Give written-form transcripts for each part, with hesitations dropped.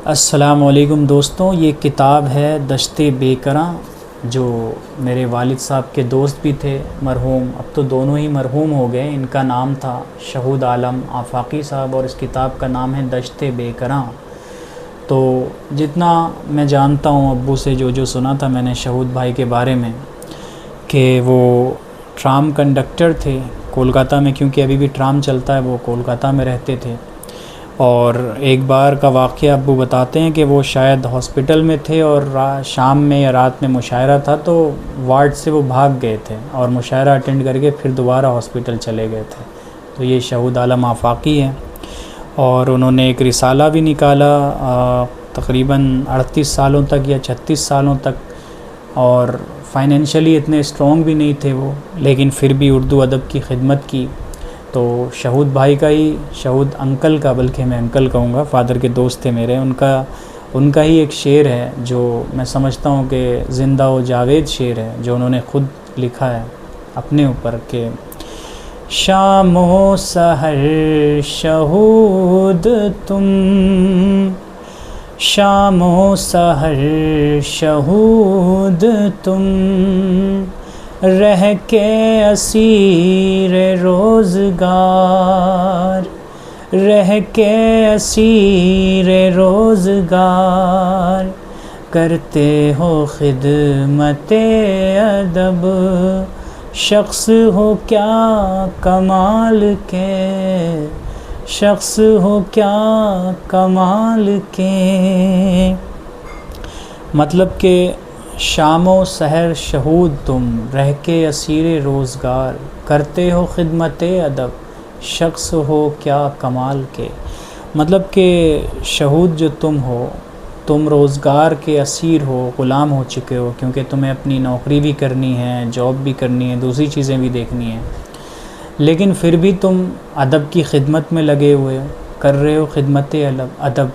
अस्सलामुअलैकुम दोस्तों, ये किताब है दश्ते बेकरां, जो मेरे वालिद साहब के दोस्त भी थे मरहूम, अब तो दोनों ही मरहूम हो गए। इनका नाम था शहूद आलम आफाकी साहब और इस किताब का नाम है दश्ते बेकरां। तो जितना मैं जानता हूँ अब्बू से जो सुना था मैंने शहूद भाई के बारे में, कि वो ट्राम कंडक्टर थे कोलकाता में, क्योंकि अभी भी ट्राम चलता है, वो कोलकाता में रहते थे। और एक बार का वाक़या अब्बू बताते हैं कि वो शायद हॉस्पिटल में थे और शाम में या रात में मुशायरा था, तो वार्ड से वो भाग गए थे और मुशायरा अटेंड करके फिर दोबारा हॉस्पिटल चले गए थे। तो ये शहूद आलम आफाकी हैं और उन्होंने एक रिसाला भी निकाला तकरीबन 38 सालों तक या 36 सालों तक। और फाइनेंशियली इतने स्ट्रॉन्ग भी नहीं थे वो, लेकिन फिर भी उर्दू अदब की खिदमत की। तो शहूद भाई का ही, शहूद अंकल का, बल्कि मैं अंकल कहूँगा, फ़ादर के दोस्त थे मेरे, उनका ही एक शेर है जो मैं समझता हूँ कि ज़िंदा व जावेद शेर है, जो उन्होंने ख़ुद लिखा है अपने ऊपर के शामो सहर शहूद तुम, शामो सहर शहूद तुम, रह के असीर रोज़गार, रह के असीर रोज़गार, करते हो खिदमते अदब, शख्स हो क्या कमाल के, शख्स हो क्या कमाल के। मतलब के शामो सहर शहूद तुम, रह के असीर रोज़गार, करते हो खिदमते अदब, शख्स हो क्या कमाल के। मतलब के शहूद जो तुम हो, तुम रोज़गार के असीर हो, ग़ुलाम हो चुके हो, क्योंकि तुम्हें अपनी नौकरी भी करनी है, जॉब भी करनी है, दूसरी चीज़ें भी देखनी हैं, लेकिन फिर भी तुम अदब की खिदमत में लगे हुए हो, कर रहे हो खिदमते अदब,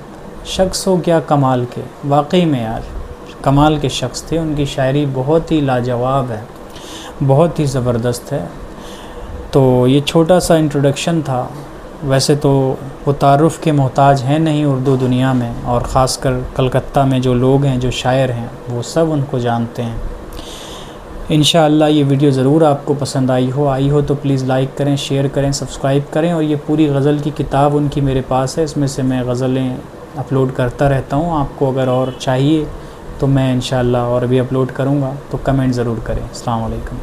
शख्स हो क्या कमाल के। वाकई में यार कमाल के शख्स थे, उनकी शायरी बहुत ही लाजवाब है, बहुत ही ज़बरदस्त है। तो ये छोटा सा इंट्रोडक्शन था। वैसे तो वो तारुफ़ के मोहताज हैं नहीं उर्दू दुनिया में, और ख़ासकर कलकत्ता में जो लोग हैं, जो शायर हैं, वो सब उनको जानते हैं। इंशाअल्लाह ये वीडियो ज़रूर आपको पसंद आई हो तो प्लीज़ लाइक करें, शेयर करें, सब्सक्राइब करें। और ये पूरी गज़ल की किताब उनकी मेरे पास है, इसमें से मैं गज़लें अपलोड करता रहता हूँ। आपको अगर और चाहिए तो मैं इंशाअल्लाह और भी अपलोड करूँगा, तो कमेंट ज़रूर करें। अस्सलाम वालेकुम।